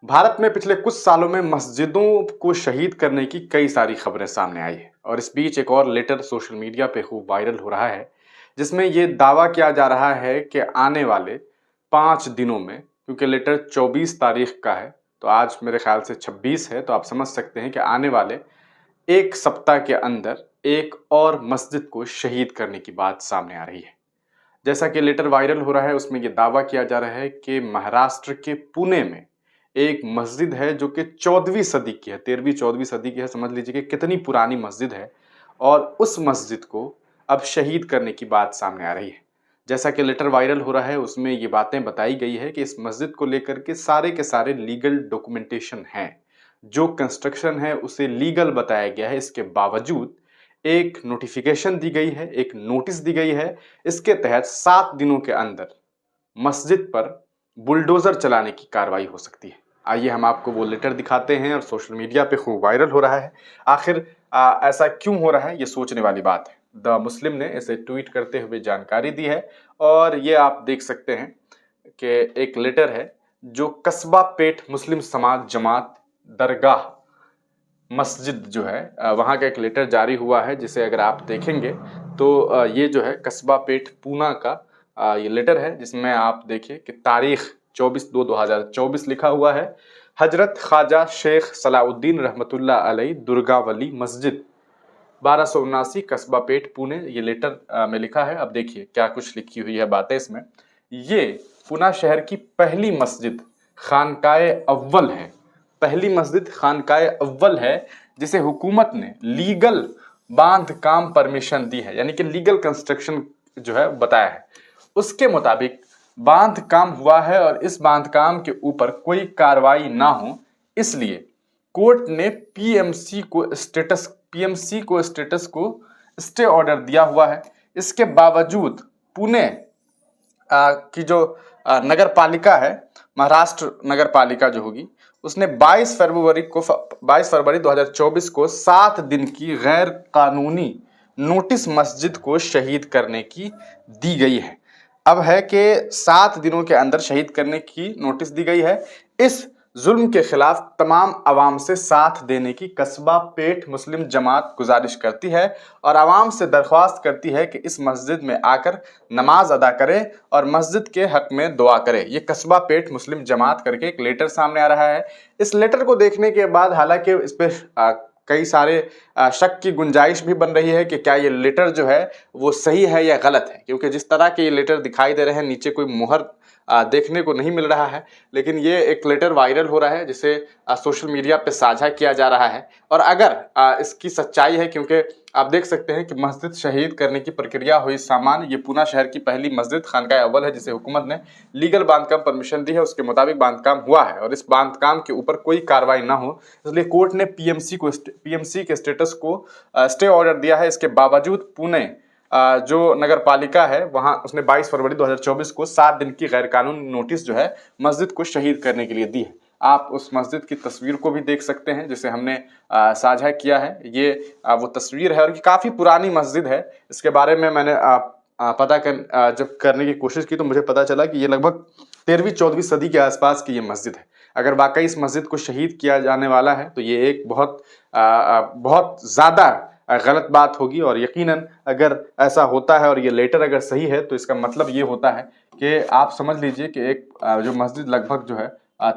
भारत में पिछले कुछ सालों में मस्जिदों को शहीद करने की कई सारी खबरें सामने आई है और इस बीच एक और लेटर सोशल मीडिया पे खूब वायरल हो रहा है जिसमें ये दावा किया जा रहा है कि आने वाले 5 दिनों में, क्योंकि लेटर 24 तारीख का है तो आज मेरे ख्याल से 26 है, तो आप समझ सकते हैं कि आने वाले एक सप्ताह के अंदर एक और मस्जिद को शहीद करने की बात सामने आ रही है। जैसा कि लेटर वायरल हो रहा है उसमें यह दावा किया जा रहा है कि महाराष्ट्र के पुणे में एक मस्जिद है जो कि 14वीं सदी की है, 13वीं 14वीं सदी की है। समझ लीजिए कि कितनी पुरानी मस्जिद है और उस मस्जिद को अब शहीद करने की बात सामने आ रही है। जैसा कि लेटर वायरल हो रहा है उसमें ये बातें बताई गई है कि इस मस्जिद को लेकर के सारे लीगल डॉक्यूमेंटेशन हैं, जो कंस्ट्रक्शन है उसे लीगल बताया गया है। इसके बावजूद एक नोटिफिकेशन दी गई है, एक नोटिस दी गई है। इसके तहत 7 दिनों के अंदर मस्जिद पर बुलडोजर चलाने की कार्रवाई हो सकती है। आइए हम आपको वो लेटर दिखाते हैं और सोशल मीडिया पे खूब वायरल हो रहा है। आखिर ऐसा क्यों हो रहा है, ये सोचने वाली बात है। द मुस्लिम ने इसे ट्वीट करते हुए जानकारी दी है और ये आप देख सकते हैं कि एक लेटर है जो कस्बा पेट मुस्लिम समाज जमात दरगाह मस्जिद जो है वहाँ का एक लेटर जारी हुआ है, जिसे अगर आप देखेंगे तो ये जो है कस्बा पेट पूना का ये लेटर है, जिसमें आप देखिए कि तारीख 24/2/2024 लिखा हुआ है। हजरत ख्वाजा शेख सलाउद्दीन रहमतुल्लाह अलैह दुर्गावली मस्जिद 1279 कस्बा पेट पुणे, ये लेटर में लिखा है। अब देखिए क्या कुछ लिखी हुई है बातें इसमें। ये पुणे शहर की पहली मस्जिद खानकाए अव्वल है, पहली मस्जिद खानकाए अव्वल है जिसे हुकूमत ने लीगल बांध काम परमिशन दी है, यानी कि लीगल कंस्ट्रक्शन जो है बताया है। उसके मुताबिक बांध काम हुआ है और इस बांध काम के ऊपर कोई कार्रवाई ना हो, इसलिए कोर्ट ने पीएमसी को स्टेटस को स्टे ऑर्डर दिया हुआ है। इसके बावजूद पुणे की जो नगर पालिका है, महाराष्ट्र नगर पालिका जो होगी, उसने 22 फरवरी 2024 को 7 दिन की गैर कानूनी नोटिस मस्जिद को शहीद करने की दी गई है। अब है कि 7 दिनों के अंदर शहीद करने की नोटिस दी गई है। इस जुल्म के खिलाफ तमाम आवाम से साथ देने की कस्बा पेट मुस्लिम जमात गुजारिश करती है और आवाम से दरख्वास्त करती है कि इस मस्जिद में आकर नमाज अदा करें और मस्जिद के हक में दुआ करें। ये कस्बा पेट मुस्लिम जमात करके एक लेटर सामने आ रहा है। इस लेटर को देखने के बाद हालांकि इस पर कई सारे शक की गुंजाइश भी बन रही है कि क्या ये लेटर जो है वो सही है या गलत है, क्योंकि जिस तरह के ये लेटर दिखाई दे रहे हैं नीचे कोई मुहर देखने को नहीं मिल रहा है। लेकिन ये एक लेटर वायरल हो रहा है जिसे सोशल मीडिया पे साझा किया जा रहा है और अगर इसकी सच्चाई है, क्योंकि आप देख सकते हैं कि मस्जिद शहीद करने की प्रक्रिया हुई सामान्य। ये पुणे शहर की पहली मस्जिद खानकाए अव्वल है जिसे हुकूमत ने लीगल बांधकाम परमिशन दी है, उसके मुताबिक बांधकाम हुआ है और इस बांधकाम के ऊपर कोई कार्रवाई ना हो, इसलिए कोर्ट ने पीएमसी के स्टेटस को स्टे ऑर्डर दिया है। इसके बावजूद पुणे जो नगर पालिका है वहां उसने 22 फरवरी 2024 को 7 दिन की गैर कानूनी नोटिस जो है मस्जिद को शहीद करने के लिए दी है। आप उस मस्जिद की तस्वीर को भी देख सकते हैं जिसे हमने साझा किया है। ये वो तस्वीर है और ये काफ़ी पुरानी मस्जिद है। इसके बारे में मैंने जब करने की कोशिश की तो मुझे पता चला कि ये लगभग 13वीं 14वीं सदी के आसपास की ये मस्जिद है। अगर वाकई इस मस्जिद को शहीद किया जाने वाला है तो ये एक बहुत ज़्यादा गलत बात होगी और यकीनन अगर ऐसा होता है और ये लेटर अगर सही है तो इसका मतलब ये होता है कि आप समझ लीजिए कि एक जो मस्जिद लगभग जो है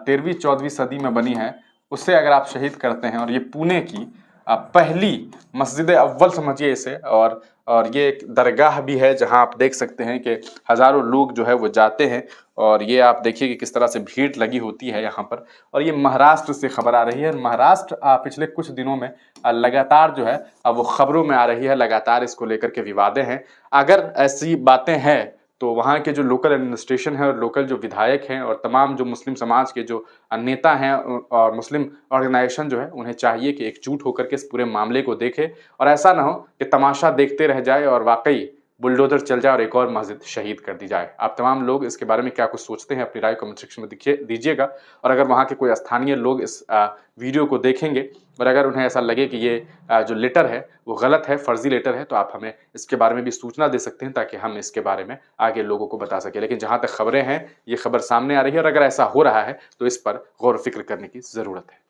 13वीं 14वीं सदी में बनी है, उससे अगर आप शहीद करते हैं और ये पुणे की पहली मस्जिद अव्वल समझिए इसे, और ये एक दरगाह भी है जहां आप देख सकते हैं कि हज़ारों लोग जो है वो जाते हैं और ये आप देखिए कि किस तरह से भीड़ लगी होती है यहाँ पर। और ये महाराष्ट्र से खबर आ रही है। महाराष्ट्र पिछले कुछ दिनों में लगातार जो है वो खबरों में आ रही है, लगातार इसको लेकर के विवादें हैं। अगर ऐसी बातें हैं तो वहाँ के जो लोकल एडमिनिस्ट्रेशन है और लोकल जो विधायक हैं और तमाम जो मुस्लिम समाज के जो नेता हैं और मुस्लिम ऑर्गेनाइजेशन जो है, उन्हें चाहिए कि एकजुट होकर के इस पूरे मामले को देखें और ऐसा ना हो कि तमाशा देखते रह जाए और वाकई बुलडोजर चल जाए और एक और मस्जिद शहीद कर दी जाए। आप तमाम लोग इसके बारे में क्या कुछ सोचते हैं, अपनी राय कमेंट सेक्शन में दीजिएगा। और अगर वहाँ के कोई स्थानीय लोग इस वीडियो को देखेंगे और अगर उन्हें ऐसा लगे कि ये जो लेटर है वो गलत है, फर्जी लेटर है, तो आप हमें इसके बारे में भी सूचना दे सकते हैं ताकि हम इसके बारे में आगे लोगों को बता सकें। लेकिन जहाँ तक खबरें हैं, ये खबर सामने आ रही है और अगर ऐसा हो रहा है तो इस पर गौर फिक्र करने की ज़रूरत है।